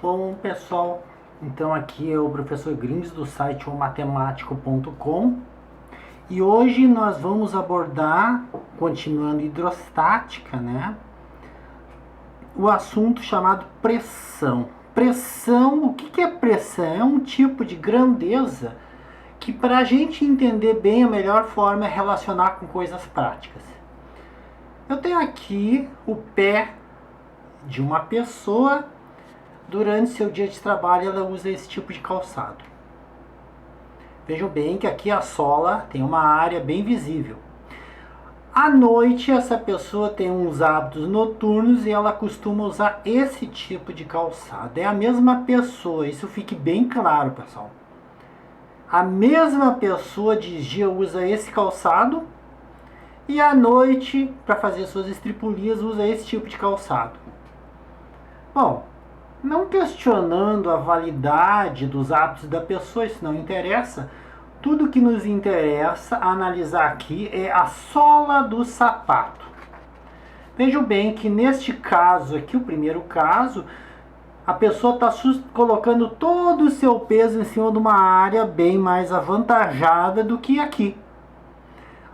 Bom, pessoal, então aqui é o professor Grins do site omatemático.com e hoje nós vamos abordar, continuando hidrostática, né? O assunto chamado pressão. Pressão, o que é pressão? É um tipo de grandeza que, para a gente entender bem, a melhor forma é relacionar com coisas práticas. Eu tenho aqui o pé de uma pessoa. Durante seu dia de trabalho, ela usa esse tipo de calçado. Vejam bem que aqui a sola tem uma área bem visível. À noite, essa pessoa tem uns hábitos noturnos e ela costuma usar esse tipo de calçado. É a mesma pessoa, isso fique bem claro, pessoal. A mesma pessoa de dia usa esse calçado e à noite, para fazer suas estripulias, usa esse tipo de calçado. Bom, não questionando a validade dos hábitos da pessoa, isso não interessa. Tudo que nos interessa analisar aqui é a sola do sapato. Vejam bem que neste caso aqui, o primeiro caso, a pessoa está colocando todo o seu peso em cima de uma área bem mais avantajada do que aqui.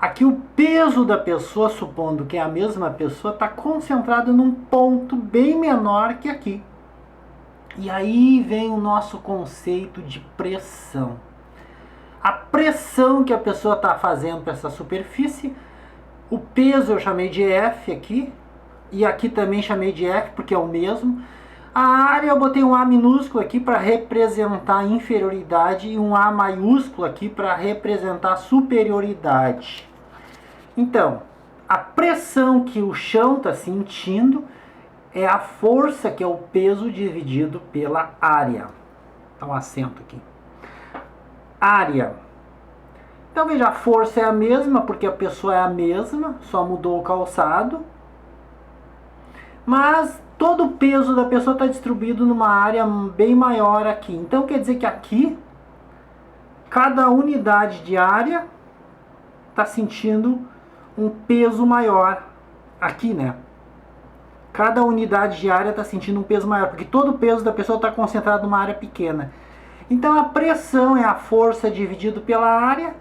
Aqui o peso da pessoa, supondo que é a mesma pessoa, está concentrado num ponto bem menor que aqui. E aí vem o nosso conceito de pressão. A pressão que a pessoa está fazendo para essa superfície, o peso eu chamei de F aqui, e aqui também chamei de F porque é o mesmo. A área eu botei um A minúsculo aqui para representar a inferioridade e um A maiúsculo aqui para representar a superioridade. Então, a pressão que o chão está sentindo é a força, que é o peso dividido pela área. Dá um acento aqui. Área. Então veja, a força é a mesma, porque a pessoa é a mesma, só mudou o calçado. Mas todo o peso da pessoa está distribuído numa área bem maior aqui. Então quer dizer que aqui, cada unidade de área está sentindo um peso maior. Aqui, né? Cada unidade de área está sentindo um peso maior, porque todo o peso da pessoa está concentrado numa área pequena. Então a pressão é a força dividido pela área,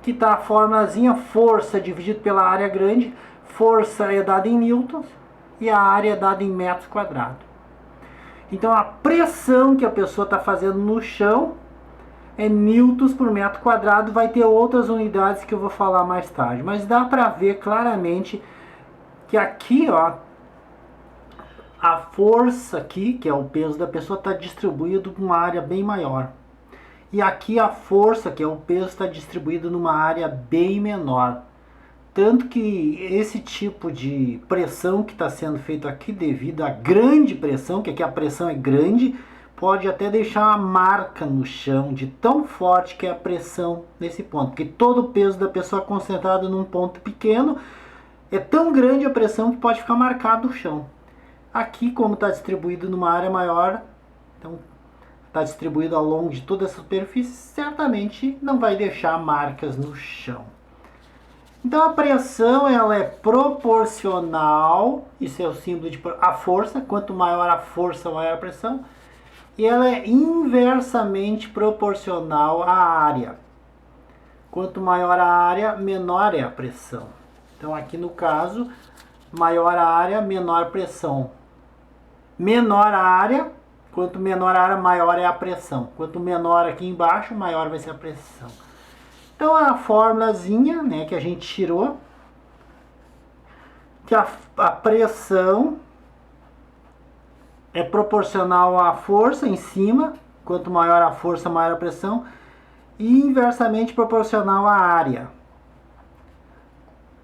que está a formulazinha, força dividido pela área grande, força é dada em newtons e a área é dada em metros quadrados. Então a pressão que a pessoa está fazendo no chão é newtons por metro quadrado, vai ter outras unidades que eu vou falar mais tarde, mas dá para ver claramente que aqui, ó, a força aqui, que é o peso da pessoa, está distribuído numa área bem maior. E aqui a força, que é o peso, está distribuído numa área bem menor. Tanto que esse tipo de pressão que está sendo feito aqui, devido à grande pressão, que aqui a pressão é grande, pode até deixar uma marca no chão de tão forte que é a pressão nesse ponto. Porque todo o peso da pessoa concentrado num ponto pequeno, é tão grande a pressão que pode ficar marcado no chão. Aqui, como está distribuído numa área maior, então está distribuído ao longo de toda a superfície, certamente não vai deixar marcas no chão. Então a pressão ela é proporcional, isso é o símbolo de a força, quanto maior a força, maior a pressão, e ela é inversamente proporcional à área. Quanto maior a área, menor é a pressão. Então aqui no caso, maior a área, menor pressão. Menor a área, quanto menor a área, maior é a pressão. Quanto menor aqui embaixo, maior vai ser a pressão. Então a formulazinha, né, que a gente tirou, que a pressão é proporcional à força em cima, quanto maior a força, maior a pressão, e inversamente proporcional à área.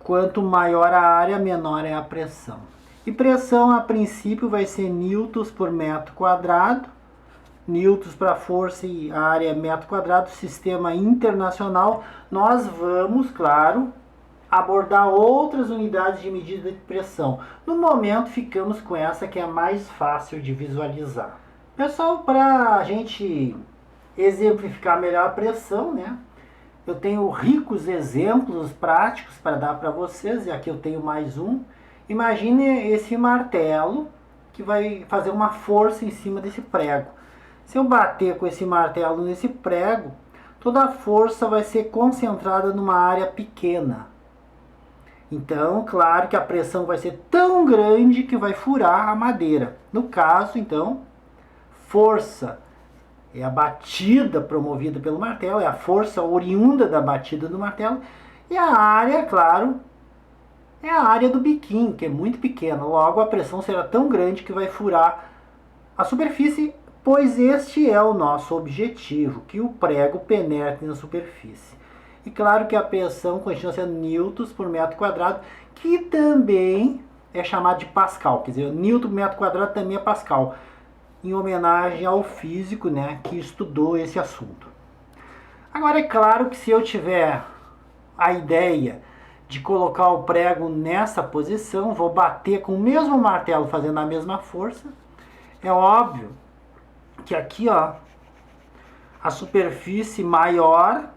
Quanto maior a área, menor é a pressão. E pressão, a princípio, vai ser newtons por metro quadrado. Newtons para força e área metro quadrado, sistema internacional. Nós vamos, claro, abordar outras unidades de medida de pressão. No momento, ficamos com essa que é a mais fácil de visualizar. Pessoal, para a gente exemplificar melhor a pressão, né? Eu tenho ricos exemplos práticos para dar para vocês, e aqui eu tenho mais um. Imagine esse martelo, que vai fazer uma força em cima desse prego. Se eu bater com esse martelo nesse prego, toda a força vai ser concentrada numa área pequena. Então, claro que a pressão vai ser tão grande que vai furar a madeira. No caso, então, força é a batida promovida pelo martelo, é a força oriunda da batida do martelo. E a área, claro, é a área do biquinho, que é muito pequena. Logo, a pressão será tão grande que vai furar a superfície, pois este é o nosso objetivo, que o prego penetre na superfície. E claro que a pressão continua sendo newtons por metro quadrado, que também é chamado de Pascal. Quer dizer, newton por metro quadrado também é Pascal, em homenagem ao físico, né, que estudou esse assunto. Agora, é claro que se eu tiver a ideia de colocar o prego nessa posição, vou bater com o mesmo martelo fazendo a mesma força. É óbvio que aqui, ó, a superfície maior,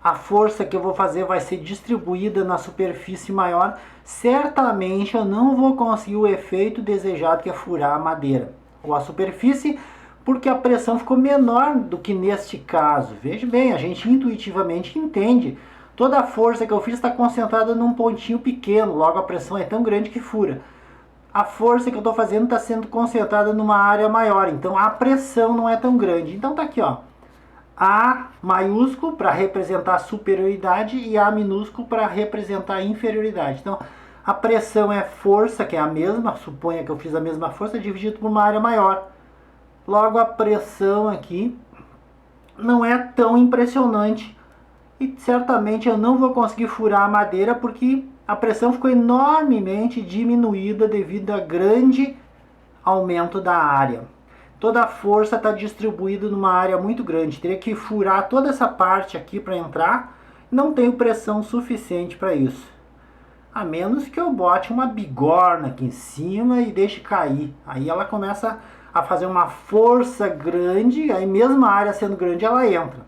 a força que eu vou fazer vai ser distribuída na superfície maior. Certamente eu não vou conseguir o efeito desejado, que é furar a madeira ou a superfície, porque a pressão ficou menor do que neste caso. Veja bem, a gente intuitivamente entende. Toda a força que eu fiz está concentrada num pontinho pequeno, logo a pressão é tão grande que fura. A força que eu estou fazendo está sendo concentrada numa área maior, então a pressão não é tão grande. Então tá aqui, ó, A maiúsculo para representar a superioridade e A minúsculo para representar a inferioridade. Então a pressão é força, que é a mesma, suponha que eu fiz a mesma força, dividido por uma área maior. Logo a pressão aqui não é tão impressionante e certamente eu não vou conseguir furar a madeira porque a pressão ficou enormemente diminuída devido ao grande aumento da área. Toda a força está distribuída numa área muito grande. Teria que furar toda essa parte aqui para entrar. Não tenho pressão suficiente para isso. A menos que eu bote uma bigorna aqui em cima e deixe cair. Aí ela começa a fazer uma força grande, aí mesmo a área sendo grande, ela entra.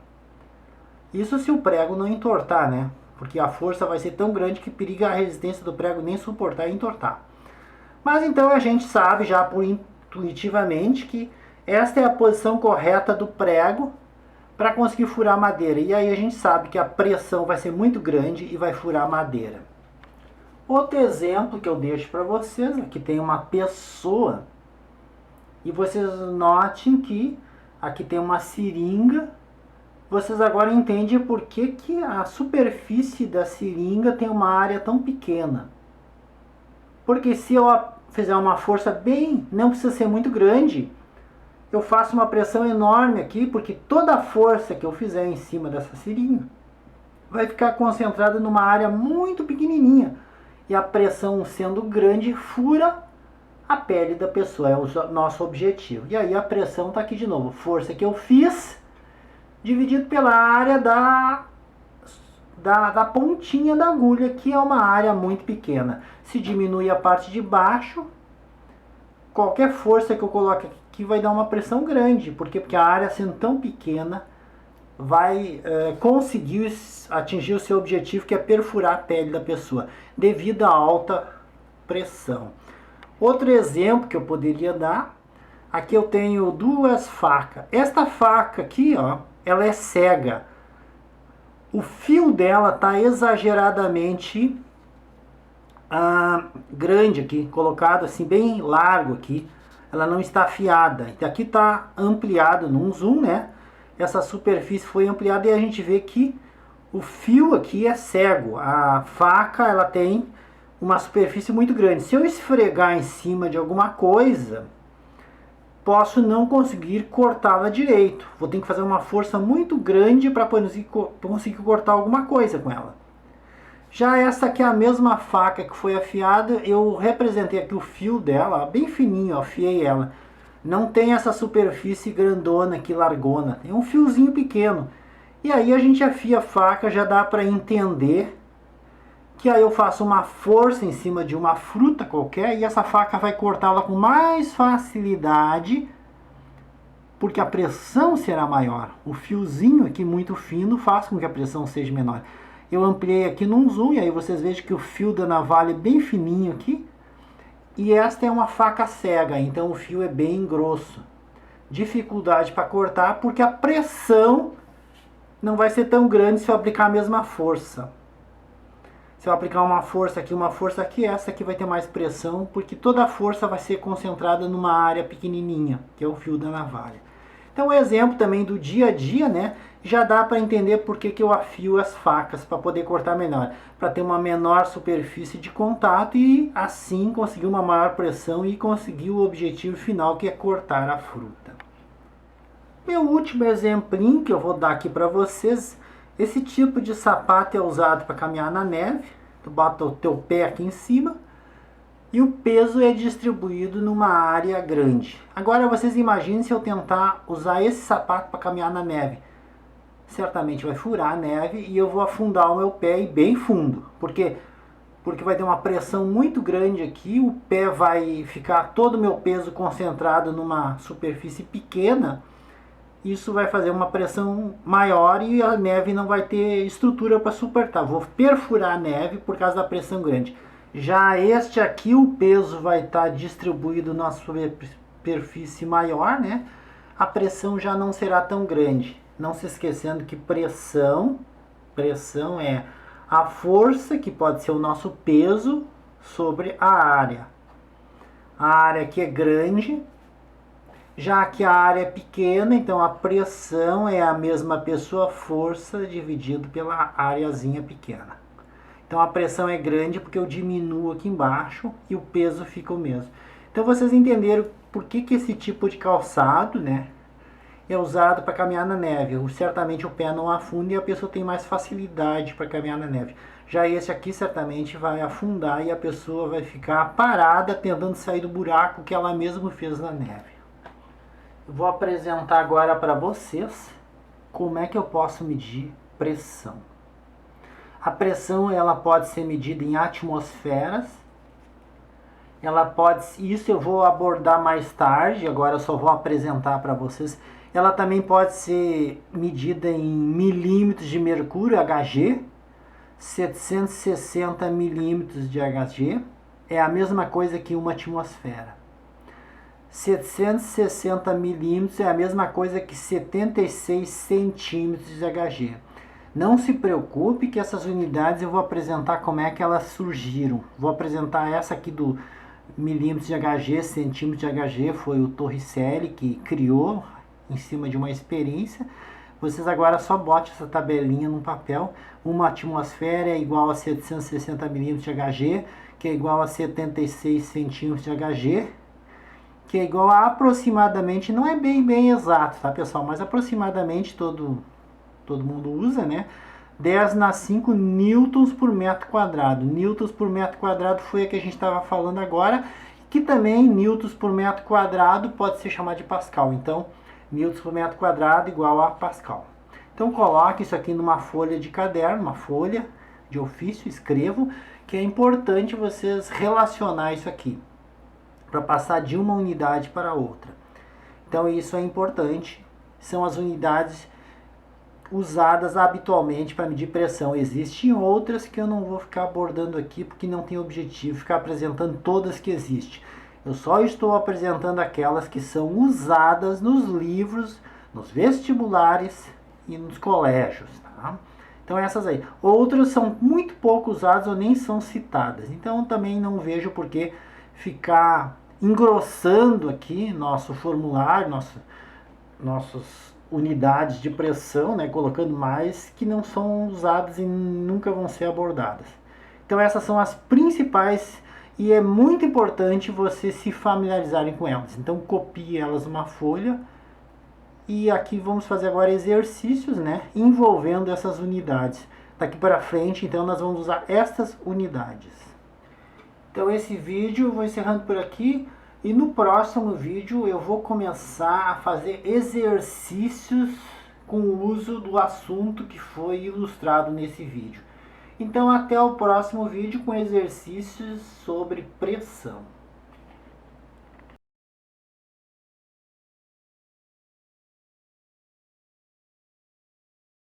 Isso se o prego não entortar, né? Porque a força vai ser tão grande que periga a resistência do prego nem suportar e entortar. Mas então a gente sabe já por intuitivamente que esta é a posição correta do prego para conseguir furar a madeira. E aí a gente sabe que a pressão vai ser muito grande e vai furar a madeira. Outro exemplo que eu deixo para vocês, aqui tem uma pessoa e vocês notem que aqui tem uma seringa. Vocês agora entendem por que a superfície da seringa tem uma área tão pequena. Porque se eu fizer uma força bem, não precisa ser muito grande, eu faço uma pressão enorme aqui, porque toda a força que eu fizer em cima dessa seringa vai ficar concentrada numa área muito pequenininha. E a pressão sendo grande fura a pele da pessoa, é o nosso objetivo. E aí a pressão está aqui de novo, força que eu fiz dividido pela área da pontinha da agulha, que é uma área muito pequena. Se diminui a parte de baixo, qualquer força que eu coloque aqui vai dar uma pressão grande, porque a área sendo tão pequena vai conseguir atingir o seu objetivo, que é perfurar a pele da pessoa, devido à alta pressão. Outro exemplo que eu poderia dar, aqui eu tenho duas facas. Esta faca aqui, ó, ela é cega. O fio dela está exageradamente grande aqui, colocado assim bem largo aqui. Ela não está afiada. Então aqui está ampliado num zoom, né? Essa superfície foi ampliada e a gente vê que o fio aqui é cego. A faca, ela tem uma superfície muito grande. Se eu esfregar em cima de alguma coisa, posso não conseguir cortá-la direito. Vou ter que fazer uma força muito grande para conseguir cortar alguma coisa com ela. Já essa aqui é a mesma faca que foi afiada. Eu representei aqui o fio dela, bem fininho, afiei ela. Não tem essa superfície grandona aqui, largona. Tem um fiozinho pequeno. E aí a gente afia a faca, já dá para entender que aí eu faço uma força em cima de uma fruta qualquer e essa faca vai cortá-la com mais facilidade, porque a pressão será maior. O fiozinho aqui muito fino faz com que a pressão seja menor. Eu ampliei aqui num zoom e aí vocês vejam que o fio da navalha é bem fininho aqui. E esta é uma faca cega, então o fio é bem grosso. Dificuldade para cortar porque a pressão não vai ser tão grande se eu aplicar a mesma força. Se eu aplicar uma força aqui, essa aqui vai ter mais pressão, porque toda a força vai ser concentrada numa área pequenininha, que é o fio da navalha. Então, um exemplo também do dia a dia, né? Já dá para entender por que eu afio as facas, para poder cortar melhor. Para ter uma menor superfície de contato e assim conseguir uma maior pressão e conseguir o objetivo final, que é cortar a fruta. Meu último exemplinho que eu vou dar aqui para vocês, esse tipo de sapato é usado para caminhar na neve. Tu bota o teu pé aqui em cima e o peso é distribuído numa área grande. Agora vocês imaginem se eu tentar usar esse sapato para caminhar na neve. Certamente vai furar a neve e eu vou afundar o meu pé bem fundo. Por quê? Porque vai ter uma pressão muito grande aqui, o pé vai ficar todo o meu peso concentrado numa superfície pequena. Isso vai fazer uma pressão maior e a neve não vai ter estrutura para suportar. Vou perfurar a neve por causa da pressão grande. Já este aqui, o peso vai estar distribuído na superfície maior, né? A pressão já não será tão grande. Não se esquecendo que pressão é a força, que pode ser o nosso peso, sobre a área. A área aqui é grande, já que a área é pequena, então a pressão é a mesma pessoa força dividido pela areazinha pequena. Então a pressão é grande porque eu diminuo aqui embaixo e o peso fica o mesmo. Então vocês entenderam por que esse tipo de calçado, né, é usado para caminhar na neve. Certamente o pé não afunda e a pessoa tem mais facilidade para caminhar na neve. Já esse aqui certamente vai afundar e a pessoa vai ficar parada tentando sair do buraco que ela mesma fez na neve. Eu vou apresentar agora para vocês como é que eu posso medir pressão. A pressão ela pode ser medida em atmosferas. Isso eu vou abordar mais tarde, agora eu só vou apresentar para vocês. Ela também pode ser medida em milímetros de mercúrio, Hg, 760 milímetros de Hg, é a mesma coisa que uma atmosfera. 760 milímetros é a mesma coisa que 76 centímetros de Hg. Não se preocupe que essas unidades eu vou apresentar como é que elas surgiram. Vou apresentar essa aqui do milímetros de Hg, centímetros de Hg, foi o Torricelli que criou em cima de uma experiência. Vocês agora só botem essa tabelinha no papel. Uma atmosfera é igual a 760 milímetros de Hg, que é igual a 76 centímetros de Hg, que é igual a aproximadamente, não é bem exato, tá pessoal, mas aproximadamente todo mundo usa, né? 10⁵ newtons por metro quadrado. Newtons por metro quadrado foi a que a gente estava falando agora, que também newtons por metro quadrado pode ser chamado de Pascal. Então, newtons por metro quadrado igual a Pascal. Então, coloque isso aqui numa folha de caderno, uma folha de ofício, escrevo, que é importante vocês relacionar isso aqui, para passar de uma unidade para outra. Então, isso é importante, são as unidades usadas habitualmente para medir pressão. Existem outras que eu não vou ficar abordando aqui porque não tem objetivo ficar apresentando todas que existem. Eu só estou apresentando aquelas que são usadas nos livros, nos vestibulares e nos colégios. Tá? Então essas aí. Outras são muito pouco usadas ou nem são citadas. Então também não vejo por que ficar engrossando aqui nosso formulário, nossos unidades de pressão, né, colocando mais que não são usadas e nunca vão ser abordadas. Então essas são as principais e é muito importante vocês se familiarizarem com elas. Então copie elas numa folha e aqui vamos fazer agora exercícios, né, envolvendo essas unidades. Daqui para frente, então, nós vamos usar estas unidades. Então esse vídeo eu vou encerrando por aqui. E no próximo vídeo eu vou começar a fazer exercícios com o uso do assunto que foi ilustrado nesse vídeo. Então até o próximo vídeo com exercícios sobre pressão.